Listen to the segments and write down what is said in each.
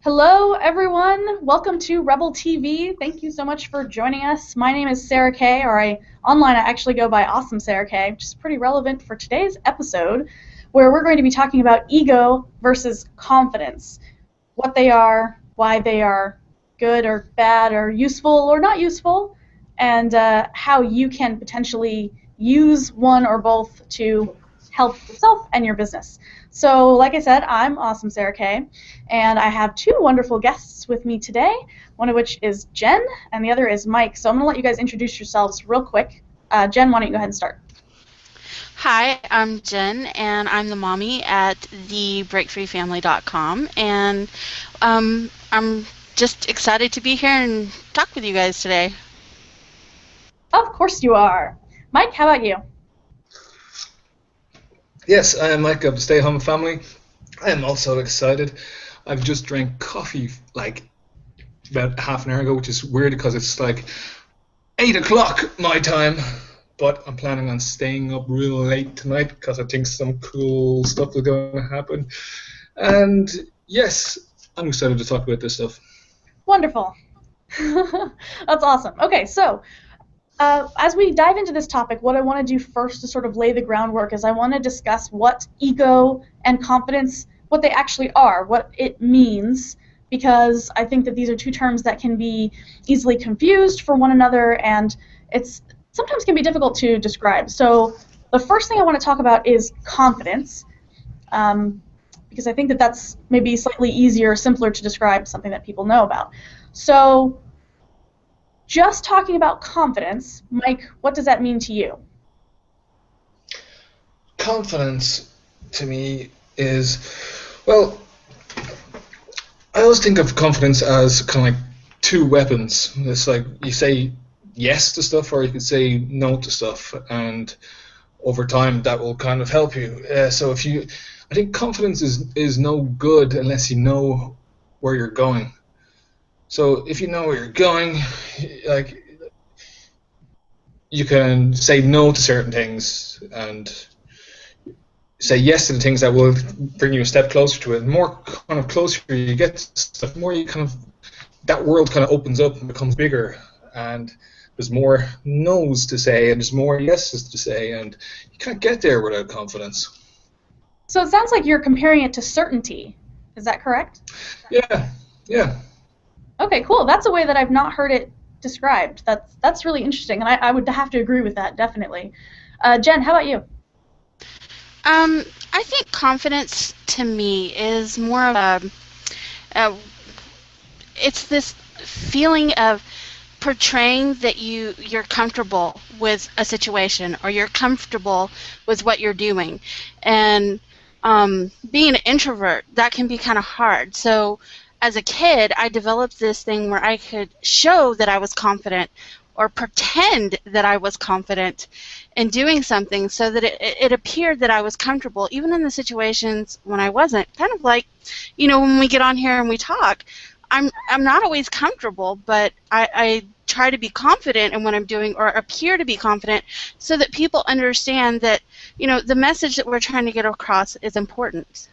Hello, everyone. Welcome to Rebel TV. Thank you so much for joining us. My name is Sarah Kay, or online I actually go by Awesome Sarah Kay, which is pretty relevant for today's episode, where we're going to be talking about ego versus confidence, what they are, why they are good or bad or useful or not useful, and how you can potentially use one or both to help yourself and your business. So, like I said, I'm Awesome Sarah Kay, and I have two wonderful guests with me today, one of which is Jen, and the other is Mike. So I'm going to let you guys introduce yourselves real quick. Jen, why don't you go ahead and start? Hi, I'm Jen, and I'm the mommy at thebreakfreefamily.com, and I'm just excited to be here and talk with you guys today. Of course you are. Mike, how about you? Yes, I am Mike of the Stay Home Family. I am also excited. I've just drank coffee like about half an hour ago, which is weird because it's like 8 o'clock my time. But I'm planning on staying up real late tonight because I think some cool stuff is going to happen. And yes, I'm excited to talk about this stuff. Wonderful. That's awesome. Okay, so as we dive into this topic, what I want to do first to sort of lay the groundwork is I want to discuss what ego and confidence, what they actually are, what it means, because I think that these are two terms that can be easily confused for one another, and it's sometimes can be difficult to describe. So the first thing I want to talk about is confidence, because I think that that's maybe slightly easier, simpler to describe, something that people know about. So just talking about confidence, Mike, what does that mean to you? Confidence to me is, well, I always think of confidence as kind of like two weapons. It's like you say yes to stuff or you can say no to stuff, and over time that will kind of help you. I think confidence is no good unless you know where you're going. So if you know where you're going, like you can say no to certain things and say yes to the things that will bring you a step closer to it. The more kind of closer you get to stuff, the more you kind of that world kind of opens up and becomes bigger, and there's more no's to say and there's more yeses to say, and you can't get there without confidence. So it sounds like you're comparing it to certainty. Is that correct? Yeah, yeah. Okay, cool. That's a way that I've not heard it described. That's really interesting, and I would have to agree with that, definitely. Jen, how about you? I think confidence to me is more of a it's this feeling of portraying that you're comfortable with a situation or you're comfortable with what you're doing, and being an introvert, that can be kind of hard. So as a kid, I developed this thing where I could show that I was confident or pretend that I was confident in doing something so that it appeared that I was comfortable even in the situations when I wasn't. Kind of like, when we get on here and we talk, I'm not always comfortable, but I try to be confident in what I'm doing or appear to be confident so that people understand that, the message that we're trying to get across is important.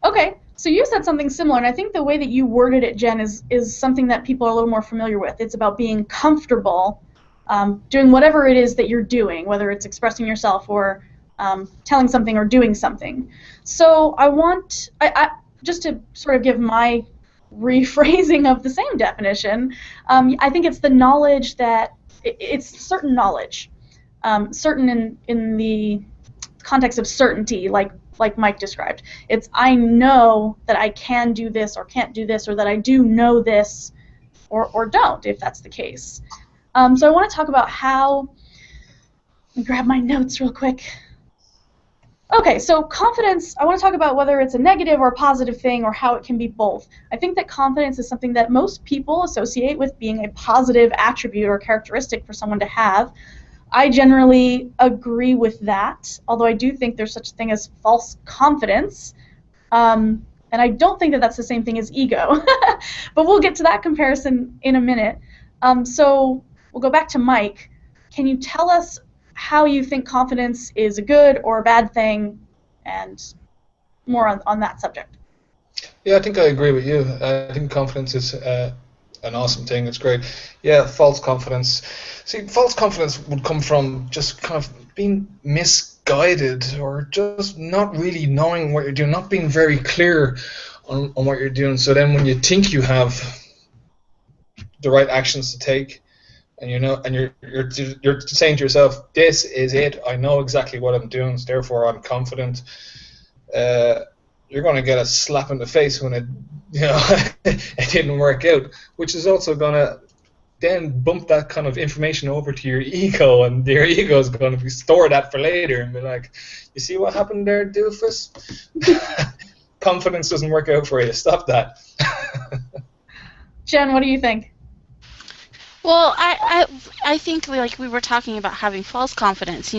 Okay, so you said something similar, and I think the way that you worded it, Jen, is something that people are a little more familiar with. It's about being comfortable doing whatever it is that you're doing, whether it's expressing yourself or telling something or doing something. So I just to sort of give my rephrasing of the same definition, I think it's the knowledge that it's certain knowledge, certain in the context of certainty, like Mike described. It's I know that I can do this or can't do this, or that I do know this or don't, if that's the case. So I want to talk about how. Let me grab my notes real quick. Okay, so confidence, I want to talk about whether it's a negative or a positive thing or how it can be both. I think that confidence is something that most people associate with being a positive attribute or characteristic for someone to have. I generally agree with that, although I do think there's such a thing as false confidence, and I don't think that that's the same thing as ego. But we'll get to that comparison in a minute. So we'll go back to Mike. Can you tell us how you think confidence is a good or a bad thing, and more on that subject? Yeah, I think I agree with you. I think confidence is an awesome thing. It's great. Yeah, false confidence. See, false confidence would come from just kind of being misguided or just not really knowing what you're doing, not being very clear on what you're doing. So then when you think you have the right actions to take, and you know, and you're saying to yourself, "This is it. I know exactly what I'm doing. So therefore, I'm confident." Uh, you're going to get a slap in the face when it didn't work out, which is also going to then bump that kind of information over to your ego, and your ego is going to store that for later and be like, "You see what happened there, doofus? Confidence doesn't work out for you. Stop that." Jen, what do you think? Well, I think like we were talking about having false confidence,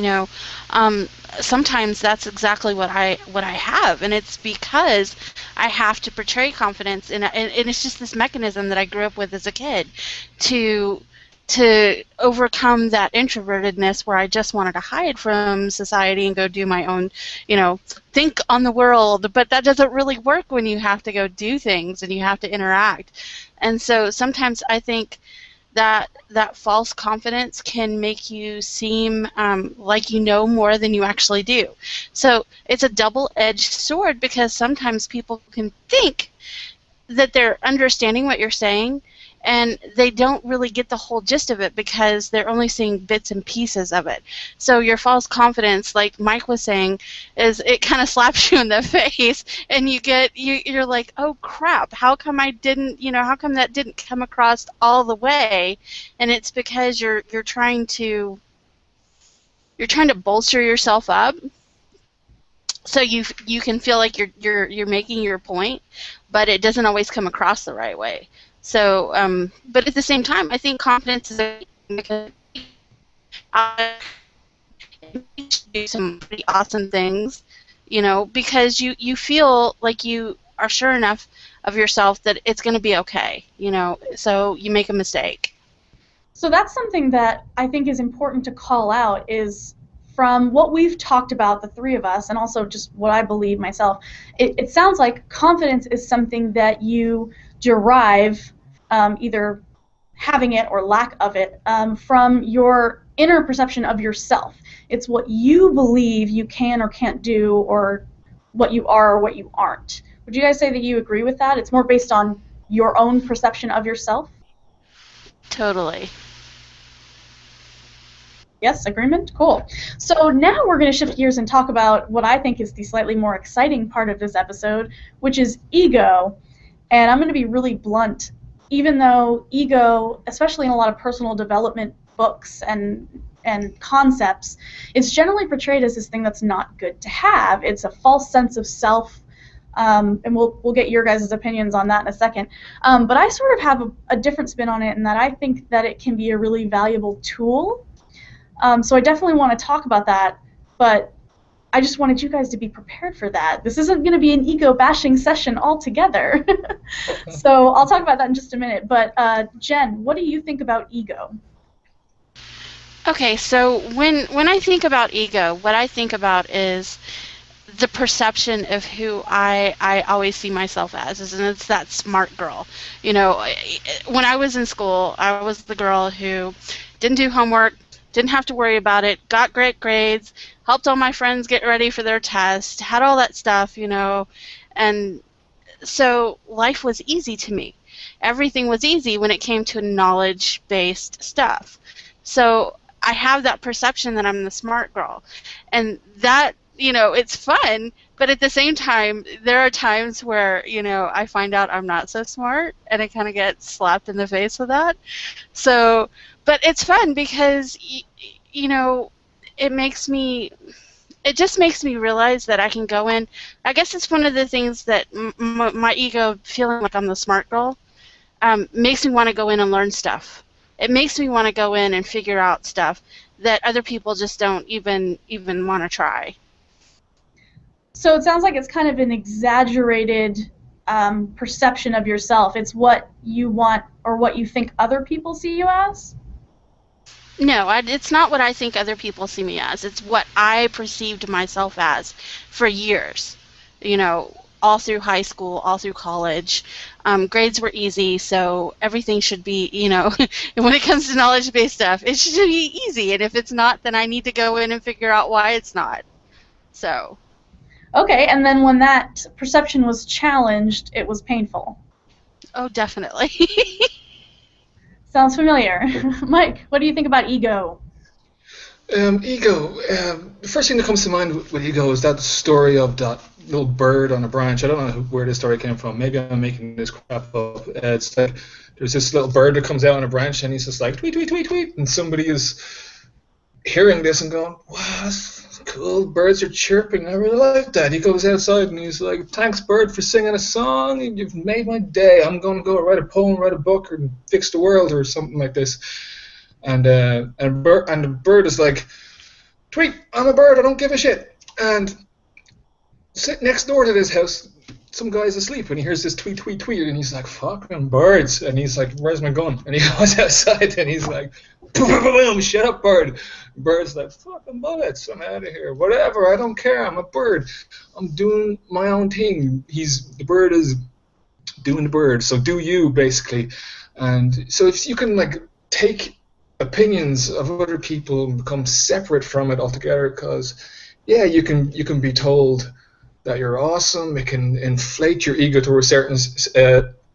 sometimes that's exactly what I have, and it's because I have to portray confidence, and it's just this mechanism that I grew up with as a kid to overcome that introvertedness where I just wanted to hide from society and go do my own, think on the world, but that doesn't really work when you have to go do things and you have to interact. And so sometimes I think that false confidence can make you seem like you know more than you actually do. So it's a double-edged sword because sometimes people can think that they're understanding what you're saying, and they don't really get the whole gist of it because they're only seeing bits and pieces of it. So your false confidence, like Mike was saying, is it kind of slaps you in the face, and you're like, oh crap, how come how come that didn't come across all the way? And it's because you're trying to bolster yourself up, so you can feel like you're making your point, but it doesn't always come across the right way. So, but at the same time, I think confidence is because I do some pretty awesome things, because you feel like you are sure enough of yourself that it's going to be okay, so you make a mistake. So that's something that I think is important to call out is from what we've talked about, the three of us, and also just what I believe myself, it sounds like confidence is something that you derive, either having it or lack of it, from your inner perception of yourself. It's what you believe you can or can't do, or what you are or what you aren't. Would you guys say that you agree with that? It's more based on your own perception of yourself? Totally. Yes, agreement? Cool. So now we're going to shift gears and talk about what I think is the slightly more exciting part of this episode, which is ego. And I'm going to be really blunt. Even though ego, especially in a lot of personal development books and concepts, it's generally portrayed as this thing that's not good to have. It's a false sense of self, and we'll get your guys' opinions on that in a second. But I sort of have a different spin on it in that I think that it can be a really valuable tool. So I definitely want to talk about that, but I just wanted you guys to be prepared for that. This isn't going to be an ego bashing session altogether. So I'll talk about that in just a minute. But Jen, what do you think about ego? Okay, so when I think about ego, what I think about is the perception of who I always see myself as, and it's that smart girl. When I was in school, I was the girl who didn't do homework, didn't have to worry about it, got great grades, helped all my friends get ready for their test, had all that stuff, and so life was easy to me. Everything was easy when it came to knowledge-based stuff. So I have that perception that I'm the smart girl, and that, it's fun, but at the same time, there are times where, I find out I'm not so smart, and I kind of get slapped in the face with that. So, but it's fun because, it just makes me realize that I can go in. I guess it's one of the things that my ego, feeling like I'm the smart girl, makes me want to go in and learn stuff. It makes me want to go in and figure out stuff that other people just don't even want to try. So it sounds like it's kind of an exaggerated perception of yourself. It's what you want or what you think other people see you as? No, it's not what I think other people see me as. It's what I perceived myself as for years. all through high school, all through college. Grades were easy, so everything should be, when it comes to knowledge-based stuff, it should be easy. And if it's not, then I need to go in and figure out why it's not. So. Okay, and then when that perception was challenged, it was painful. Oh, definitely. Sounds familiar. Mike, what do you think about ego? Ego. The first thing that comes to mind with ego is that story of that little bird on a branch. I don't know where this story came from. Maybe I'm making this crap up. It's like there's this little bird that comes out on a branch and he's just like tweet, tweet, tweet, tweet, and somebody is hearing this and going, wow, that's cool. Birds are chirping. I really like that. He goes outside and he's like, thanks, bird, for singing a song. You've made my day. I'm going to go write a poem, write a book, or fix the world, or something like this. And the bird is like, tweet, I'm a bird, I don't give a shit. And sit next door to this house, some guy's asleep, and he hears this tweet, tweet, tweet, and he's like, fucking birds. And he's like, where's my gun? And he goes outside, and he's like, boom, boom, boom, shut up, bird. Bird's like, fucking bullets, I'm out of here. Whatever, I don't care, I'm a bird. I'm doing my own thing. The bird is doing the bird, so do you, basically. And so if you can, like, take opinions of other people and become separate from it altogether, because yeah, you can be told that you're awesome. It can inflate your ego to a certain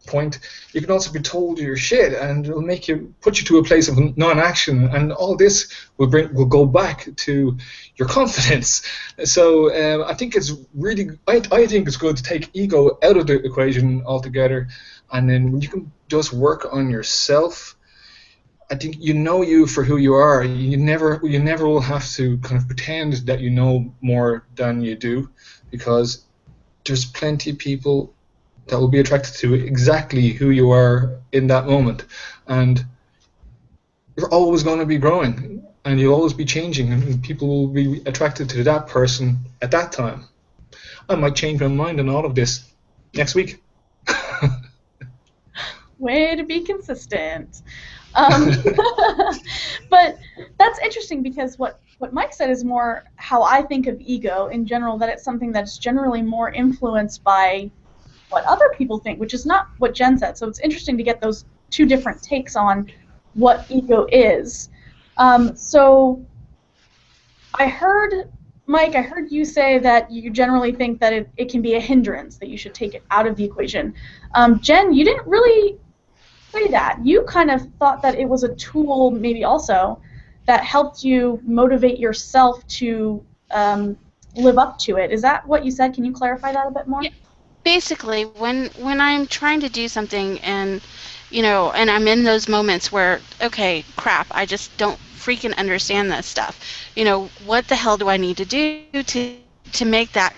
point. You can also be told you're shit, and it'll put you to a place of non-action, and all this will go back to your confidence. So I think it's really I think it's good to take ego out of the equation altogether, and then when you can just work on yourself, I think you for who you are. You never will have to kind of pretend that you know more than you do, because there's plenty of people that will be attracted to exactly who you are in that moment, and you're always going to be growing, and you'll always be changing, and people will be attracted to that person at that time. I might change my mind on all of this next week. Way to be consistent. But that's interesting, because what Mike said is more how I think of ego in general, that it's something that's generally more influenced by what other people think, which is not what Jen said. So it's interesting to get those two different takes on what ego is. So I heard, Mike, you say that you generally think that it can be a hindrance, that you should take it out of the equation. Jen, you didn't really say that. You kind of thought that it was a tool, maybe also, that helped you motivate yourself to live up to it. Is that what you said? Can you clarify that a bit more? Yeah. Basically, when I'm trying to do something, and and I'm in those moments where, okay, crap, I just don't freaking understand this stuff. What the hell do I need to do to make that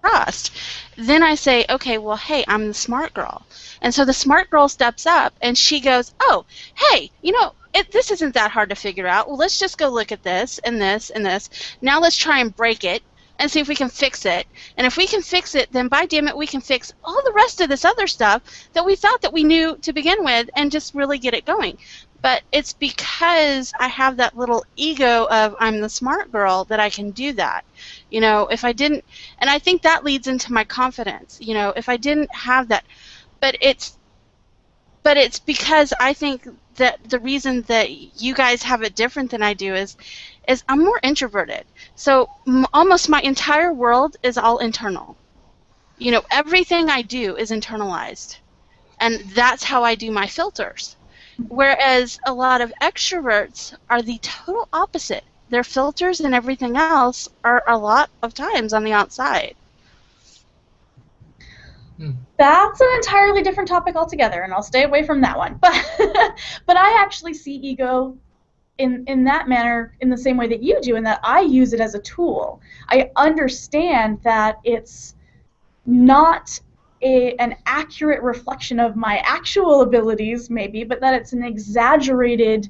trust? Then I say, okay, well, hey, I'm the smart girl. And so the smart girl steps up, and she goes, oh, hey, this isn't that hard to figure out. Well, let's just go look at this and this and this. Now let's try and break it and see if we can fix it. And if we can fix it, then by damn it, we can fix all the rest of this other stuff that we thought that we knew to begin with, and just really get it going. But it's because I have that little ego of I'm the smart girl that I can do that. If I didn't, and I think that leads into my confidence. If I didn't have that, but it's because I think that the reason that you guys have it different than I do is I'm more introverted. So almost my entire world is all internal. Everything I do is internalized, and that's how I do my filters. Whereas a lot of extroverts are the total opposite. Their filters and everything else are a lot of times on the outside. That's an entirely different topic altogether, and I'll stay away from that one. But I actually see ego in that manner, in the same way that you do, in that I use it as a tool. I understand that it's not an accurate reflection of my actual abilities, maybe, but that it's an exaggerated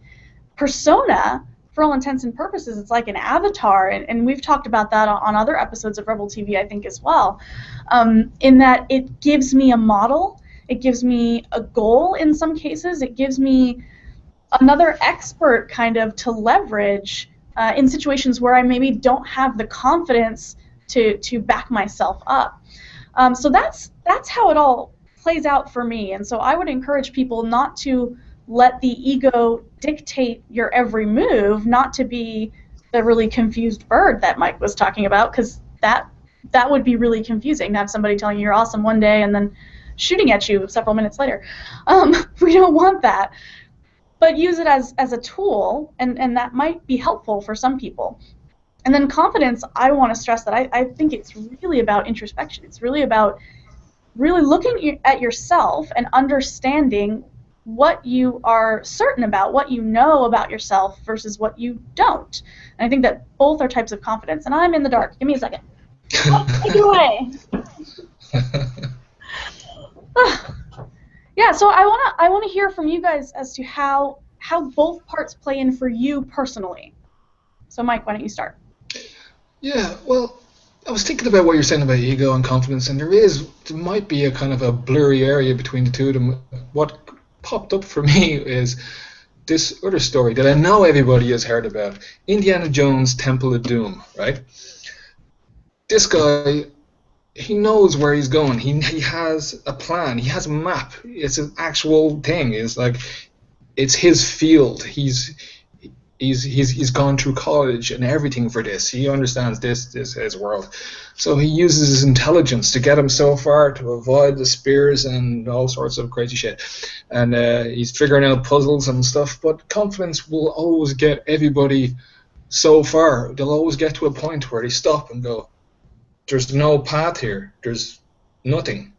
persona. For all intents and purposes, it's like an avatar, and we've talked about that on other episodes of Rebel TV, I think, as well, in that it gives me a model, it gives me a goal in some cases, it gives me another expert kind of to leverage in situations where I maybe don't have the confidence to back myself up. So that's how it all plays out for me. And so I would encourage people not to let the ego dictate your every move, not to be the really confused bird that Mike was talking about, because that would be really confusing to have somebody telling you you're awesome one day and then shooting at you several minutes later. We don't want that. But use it as a tool, and that might be helpful for some people. And then confidence, I want to stress that I think it's really about introspection. It's really about really looking at yourself and understanding what you are certain about, what you know about yourself versus what you don't. And I think that both are types of confidence. And I'm in the dark. Give me a second. Oh, take it away. Yeah, so I wanna hear from you guys as to how both parts play in for you personally. So Mike, why don't you start? Yeah, well, I was thinking about what you're saying about ego and confidence, and there might be a kind of a blurry area between the two of them. What popped up for me is this other story that I know everybody has heard about, Indiana Jones' Temple of Doom, right? This guy, he knows where he's going. He has a plan. He has a map. It's an actual thing. It's his field. He's gone through college and everything for this. He understands this is his world. So he uses his intelligence to get him so far to avoid the spears and all sorts of crazy shit. And he's figuring out puzzles and stuff. But confidence will always get everybody so far. They'll always get to a point where they stop and go, there's no path here. There's nothing.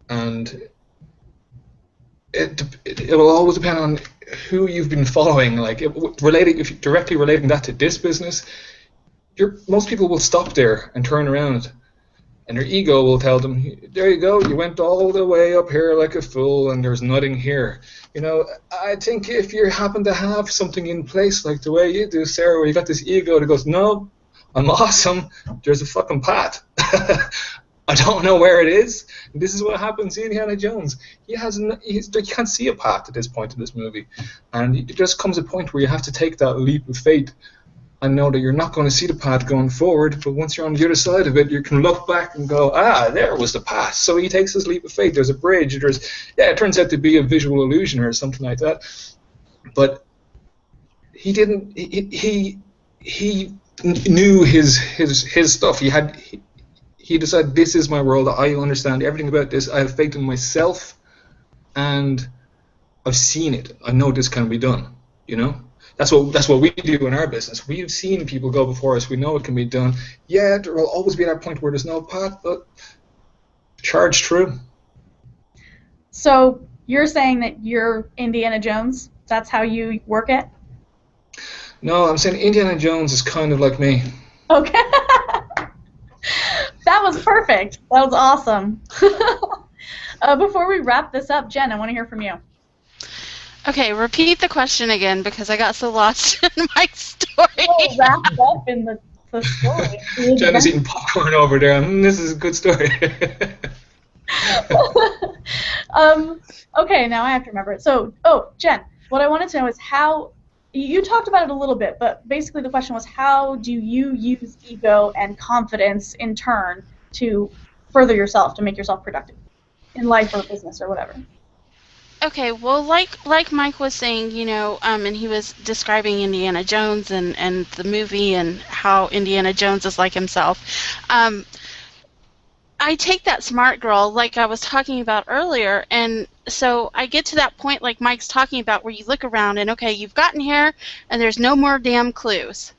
And it will always depend on who you've been following. Like if you're directly relating that to this business, most people will stop there and turn around, and their ego will tell them, "There you go. You went all the way up here like a fool, and there's nothing here." You know, I think if you happen to have something in place like the way you do, Sarah, where you got this ego that goes, "No, I'm awesome. There's a fucking path." I don't know where it is. This is what happens to Indiana Jones. He can't see a path at this point in this movie. And it just comes a point where you have to take that leap of faith and know that you're not going to see the path going forward, but once you're on the other side of it, you can look back and go, there was the path. So he takes this leap of faith. There's a bridge. It turns out to be a visual illusion or something like that. But he didn't. He knew his stuff. He decided, this is my world, I understand everything about this, I have faith in myself, and I've seen it. I know this can be done, you know? That's what we do in our business. We've seen people go before us, we know it can be done. Yeah, there will always be that point where there's no path, but charge through. So you're saying that you're Indiana Jones? That's how you work it? No, I'm saying Indiana Jones is kind of like me. Okay. That was perfect. That was awesome. Before we wrap this up, Jen, I want to hear from you. Okay, repeat the question again because I got so lost in my story. Oh, wrapped up in the story. Jen is eating popcorn over there. This is a good story. Okay, now I have to remember it. So, Jen, what I wanted to know is how. You talked about it a little bit, but basically the question was, how do you use ego and confidence in turn to further yourself, to make yourself productive in life or business or whatever? Okay, well, like Mike was saying, you know, and he was describing Indiana Jones and the movie and how Indiana Jones is like himself. I take that smart girl, like I was talking about earlier, and so I get to that point like Mike's talking about where you look around and, okay, you've gotten here and there's no more damn clues.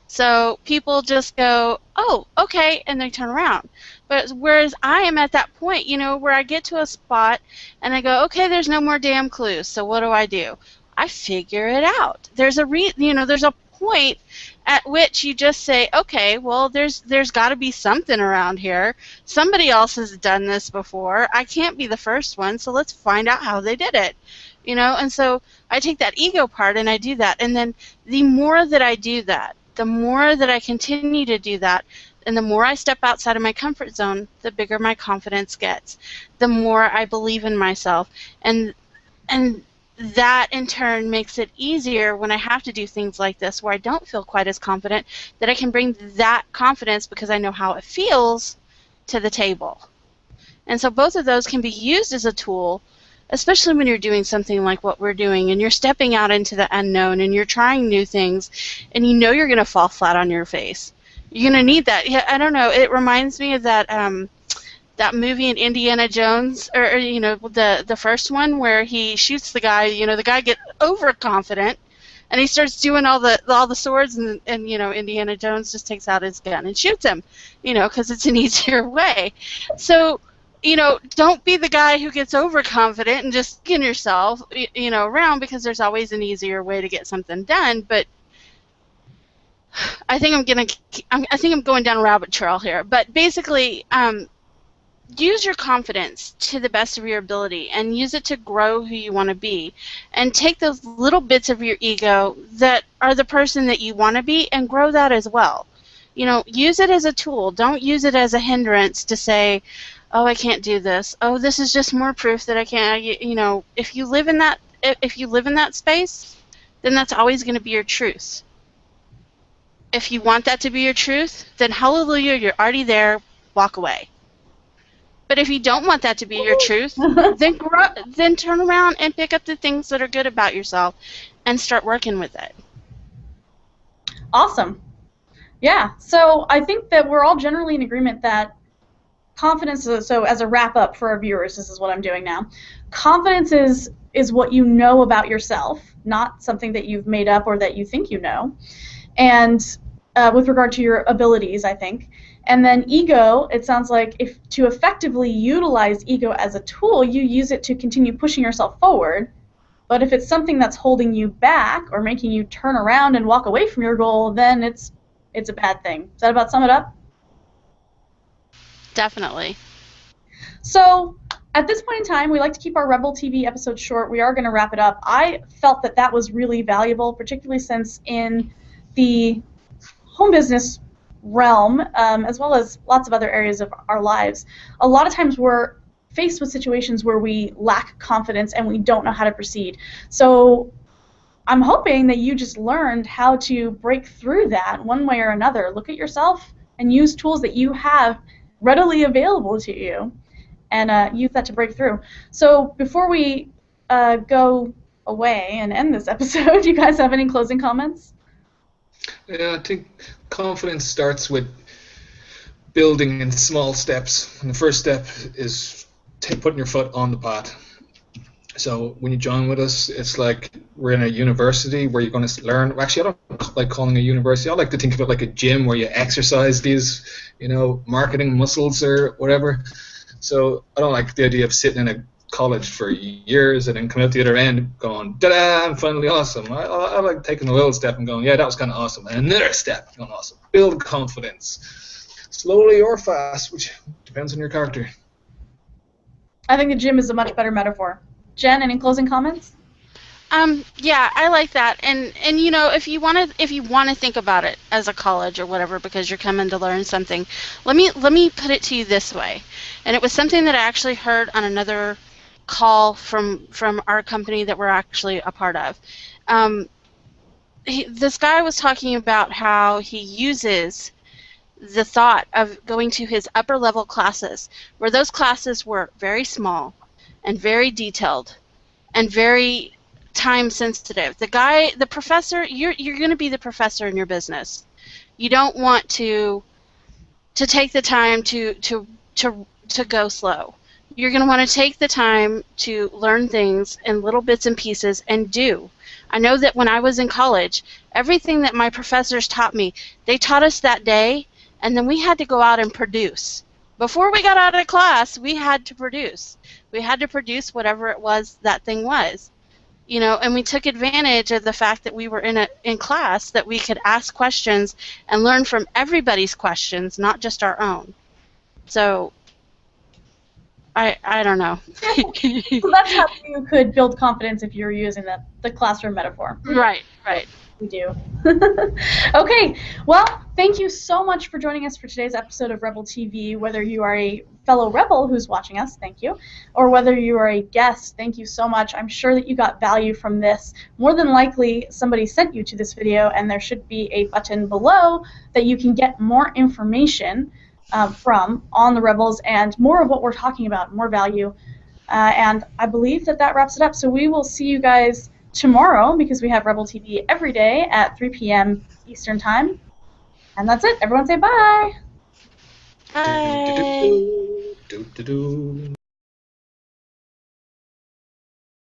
So people just go, oh, okay, and they turn around. But whereas I am at that point, you know, where I get to a spot and I go, okay, there's no more damn clues, so what do? I figure it out. There's a there's a point at which you just say, okay, well, there's got to be something around here. Somebody else has done this before. I can't be the first one, so let's find out how they did it. You know, and so I take that ego part and I do that. And then the more that I do that, the more that I continue to do that, and the more I step outside of my comfort zone, the bigger my confidence gets. The more I believe in myself. And that in turn makes it easier when I have to do things like this where I don't feel quite as confident, that I can bring that confidence because I know how it feels to the table. And so both of those can be used as a tool, especially when you're doing something like what we're doing and you're stepping out into the unknown and you're trying new things and you know you're going to fall flat on your face. You're going to need that. Yeah, I don't know. It reminds me of that that movie in Indiana Jones, or you know, the first one where he shoots the guy. You know, the guy gets overconfident and he starts doing all the swords, and you know, Indiana Jones just takes out his gun and shoots him, you know, because it's an easier way. So, you know, don't be the guy who gets overconfident and just skin yourself, you know, around, because there's always an easier way to get something done. But I think I'm going down a rabbit trail here. But basically, use your confidence to the best of your ability and use it to grow who you want to be, and take those little bits of your ego that are the person that you want to be and grow that as well. You know, use it as a tool. Don't use it as a hindrance to say, oh, I can't do this. Oh, this is just more proof that I can't. You know, if you live in that space, then that's always going to be your truth. If you want that to be your truth, then hallelujah, you're already there. Walk away. But if you don't want that to be your truth, then turn around and pick up the things that are good about yourself and start working with it. Awesome. Yeah, so I think that we're all generally in agreement that confidence, so as a wrap-up for our viewers, this is what I'm doing now. Confidence is what you know about yourself, not something that you've made up or that you think you know. And with regard to your abilities, I think. And then ego, it sounds like if to effectively utilize ego as a tool, you use it to continue pushing yourself forward. But if it's something that's holding you back or making you turn around and walk away from your goal, then it's a bad thing. Does that about sum it up? Definitely. So at this point in time, we like to keep our Rebel TV episodes short. We are going to wrap it up. I felt that was really valuable, particularly since in the home business realm, as well as lots of other areas of our lives, a lot of times we're faced with situations where we lack confidence and we don't know how to proceed. So I'm hoping that you just learned how to break through that one way or another. Look at yourself and use tools that you have readily available to you and use that to break through. So before we go away and end this episode, do you guys have any closing comments? Yeah, I think confidence starts with building in small steps. And the first step is putting your foot on the path. So when you join with us, it's like we're in a university where you're going to learn. Actually, I don't like calling it a university. I like to think of it like a gym where you exercise these, you know, marketing muscles or whatever. So I don't like the idea of sitting in a college for years and then coming out the other end going, da-da, I'm finally awesome. I like taking a little step and going, yeah, that was kind of awesome. And another step, going, awesome. Build confidence. Slowly or fast, which depends on your character. I think the gym is a much better metaphor. Jen, any closing comments? Yeah, I like that. And you know, if you want to think about it as a college or whatever, because you're coming to learn something, let me put it to you this way. And it was something that I actually heard on another call from our company that we're actually a part of. This guy was talking about how he uses the thought of going to his upper level classes, where those classes were very small and very detailed and very time sensitive. The professor, you're going to be the professor in your business. You don't want to take the time to go slow. You're going to want to take the time to learn things in little bits and pieces and do. I know that when I was in college, everything that my professors taught me, they taught us that day, and then we had to go out and produce. Before we got out of class, we had to produce. We had to produce whatever it was that thing was. You know, and we took advantage of the fact that we were in class, that we could ask questions and learn from everybody's questions, not just our own. So I don't know. So that's how you could build confidence if you were using the classroom metaphor. Right. We do. Okay, well, thank you so much for joining us for today's episode of Rebel TV. Whether you are a fellow Rebel who's watching us, thank you, or whether you are a guest, thank you so much. I'm sure that you got value from this. More than likely, somebody sent you to this video, and there should be a button below that you can get more information from on the Rebels and more of what we're talking about, more value. And I believe that wraps it up. So we will see you guys tomorrow because we have Rebel TV every day at 3 p.m. Eastern Time. And that's it. Everyone say bye. Bye. Do, do, do, do, do.